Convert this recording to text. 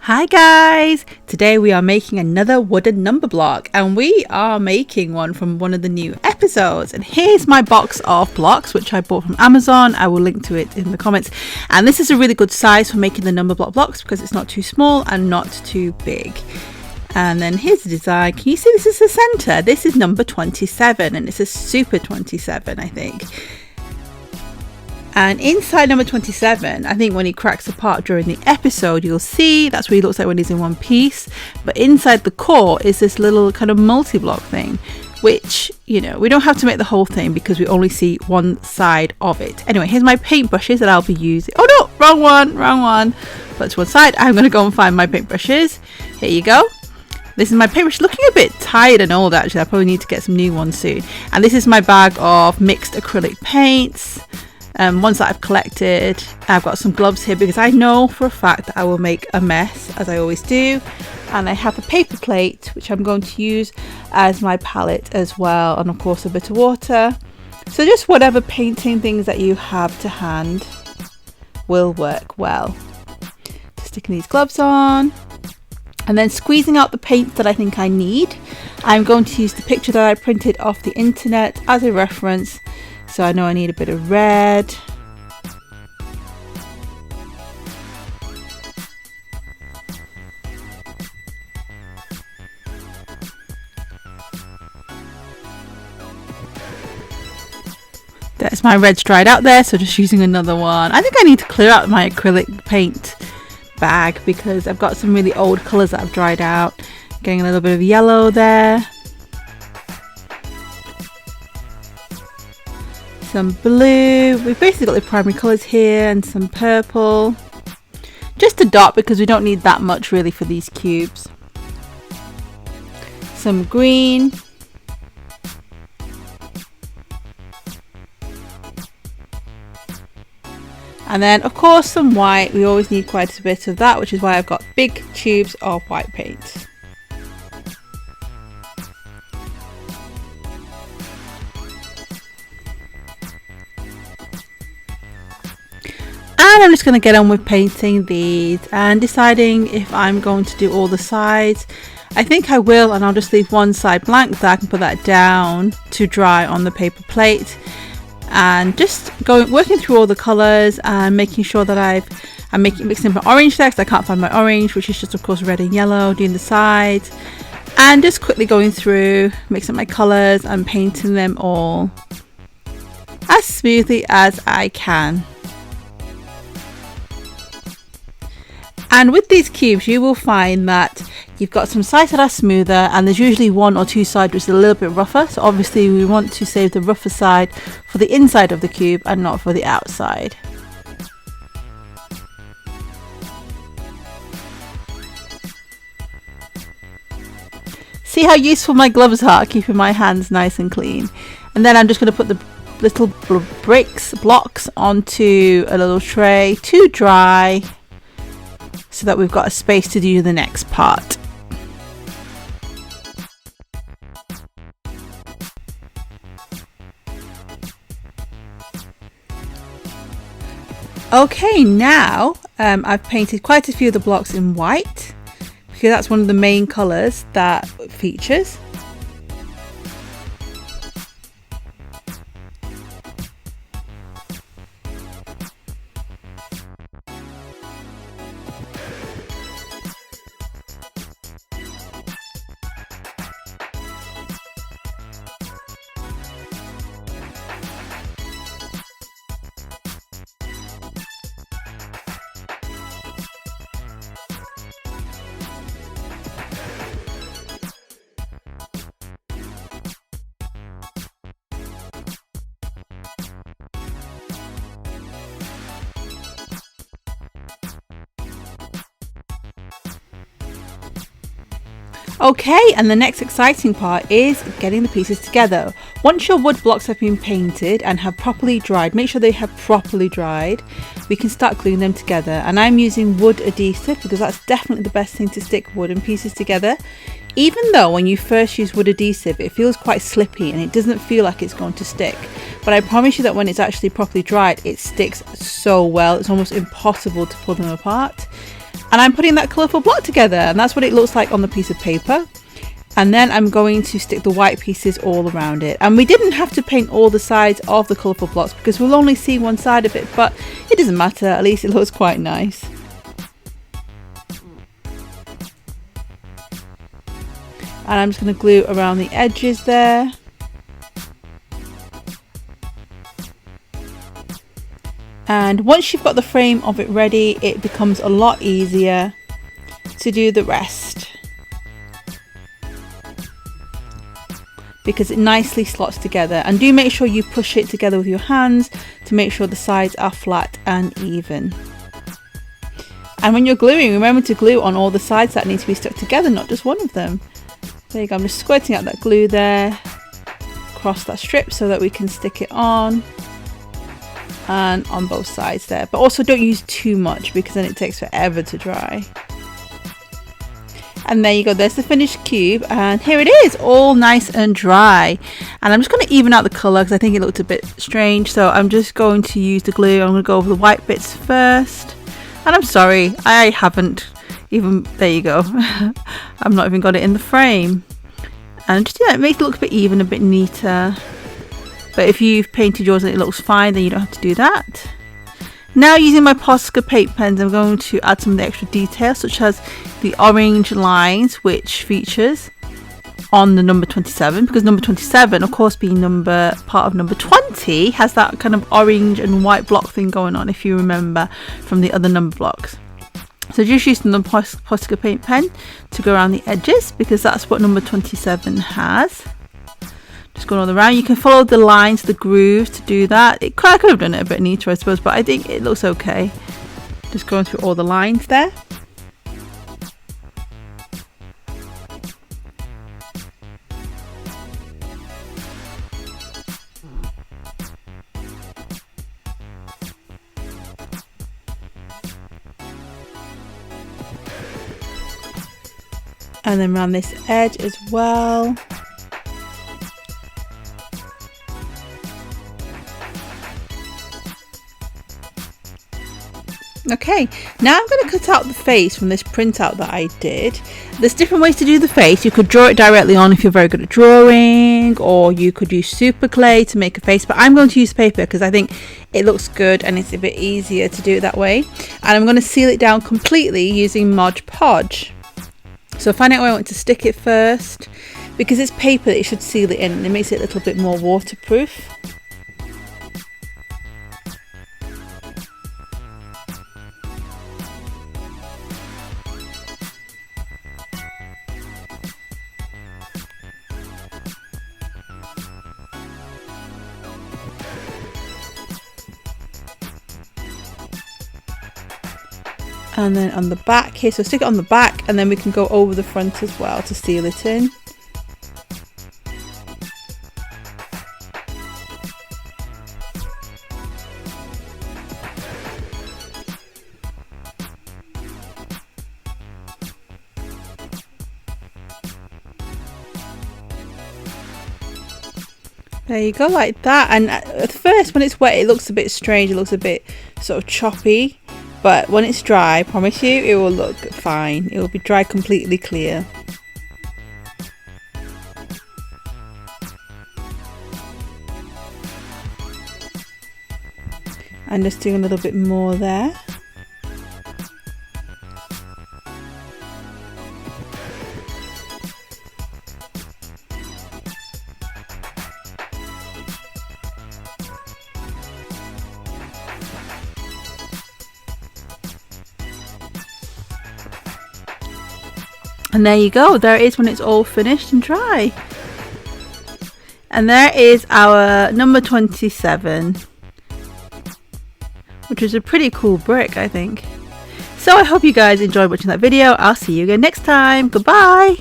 Hi guys! Today we are making another wooden number block, and we are making one from one of the new episodes. And here's my box of blocks which I bought from Amazon. I will link to it in the comments. And this is a really good size for making the number block blocks because it's not too small and not too big. And then here's the design. Can you see this is the center? This is number 27 and it's a super 27, I think. And inside number 27, I think when he cracks apart during the episode, you'll see that's what he looks like when he's in one piece. But inside the core is this little kind of multi-block thing, which, you know, we don't have to make the whole thing because we only see one side of it. Anyway, here's my paintbrushes that I'll be using. Oh no, wrong one. Put to one side. I'm going to go and find my paintbrushes. Here you go. This is my paintbrush, looking a bit tired and old actually. I probably need to get some new ones soon. And this is my bag of mixed acrylic paints. Ones that I've collected. I've got some gloves here because I know for a fact that I will make a mess, as I always do. And I have a paper plate which I'm going to use as my palette as well, and of course a bit of water. So just whatever painting things that you have to hand will work well. Just sticking these gloves on and then squeezing out the paint that I think I need. I'm going to use the picture that I printed off the internet as a reference. So I know I need a bit of red. There's my red's dried out there, so just using another one. I think I need to clear out my acrylic paint bag because I've got some really old colours that have dried out. Getting a little bit of yellow there. Some blue. We've basically got the primary colours here and some purple. Just a dot because we don't need that much really for these cubes. Some green. And then of course some white. We always need quite a bit of that, which is why I've got big tubes of white paint. And I'm just going to get on with painting these and deciding if I'm going to do all the sides. I think I will, and I'll just leave one side blank so I can put that down to dry on the paper plate. And just working through all the colours and making sure that I'm mixing my orange there because I can't find my orange, which is just of course red and yellow, doing the sides. And just quickly going through, mixing my colours and painting them all as smoothly as I can. And with these cubes you will find that you've got some sides that are smoother and there's usually one or two sides which is a little bit rougher. So obviously we want to save the rougher side for the inside of the cube and not for the outside. See how useful my gloves are, keeping my hands nice and clean. And then I'm just going to put the little blocks onto a little tray to dry, so that we've got a space to do the next part. Okay, now I've painted quite a few of the blocks in white because that's one of the main colours that features. Okay, and the next exciting part is getting the pieces together. Once your wood blocks have been painted and have properly dried, make sure they have properly dried, we can start gluing them together. And I'm using wood adhesive because that's definitely the best thing to stick wooden pieces together. Even though when you first use wood adhesive it feels quite slippy and it doesn't feel like it's going to stick, but I promise you that when it's actually properly dried it sticks so well. It's almost impossible to pull them apart. And I'm putting that colourful block together, and that's what it looks like on the piece of paper. And then I'm going to stick the white pieces all around it. And we didn't have to paint all the sides of the colourful blocks because we'll only see one side of it, but it doesn't matter, at least it looks quite nice. And I'm just going to glue around the edges there. And once you've got the frame of it ready, it becomes a lot easier to do the rest, because it nicely slots together. And do make sure you push it together with your hands to make sure the sides are flat and even. And when you're gluing, remember to glue on all the sides that need to be stuck together, not just one of them. There you go, I'm just squirting out that glue there across that strip so that we can stick it on, and on both sides there. But also don't use too much because then it takes forever to dry. And there you go, there's the finished cube, and here it is, all nice and dry. And I'm just going to even out the colour because I think it looked a bit strange, so I'm just going to use the glue. I'm going to go over the white bits first, and I'm sorry, I haven't even, there you go, I've not even got it in the frame. And just, yeah, it makes it look a bit even, a bit neater. But if you've painted yours and it looks fine, then you don't have to do that. Now, using my Posca paint pens, I'm going to add some of the extra details, such as the orange lines, which features on the number 27, because number 27, of course, being part of number 20, has that kind of orange and white block thing going on, if you remember from the other number blocks. So just using the Posca paint pen to go around the edges, because that's what number 27 has. Just going all around. You can follow the lines, the grooves to do that. I could have done it a bit neater, I suppose, but I think it looks okay. Just going through all the lines there. And then around this edge as well. Okay, now I'm going to cut out the face from this printout that I did. There's different ways to do the face. You could draw it directly on if you're very good at drawing, or you could use super clay to make a face, but I'm going to use paper because I think it looks good and it's a bit easier to do it that way. And I'm going to seal it down completely using Mod Podge. So find out where I want to stick it first. Because it's paper, it should seal it in, and it makes it a little bit more waterproof. And then on the back here, so stick it on the back, and then we can go over the front as well to seal it in. There you go, like that. And at first when it's wet it looks a bit strange, it looks a bit sort of choppy, but when it's dry, I promise you it will look fine. It will be dry, completely clear. And just doing a little bit more there. And there you go, there it is when it's all finished and dry. And there is our number 27, which is a pretty cool brick, I think. So I hope you guys enjoyed watching that video. I'll see you again next time. Goodbye.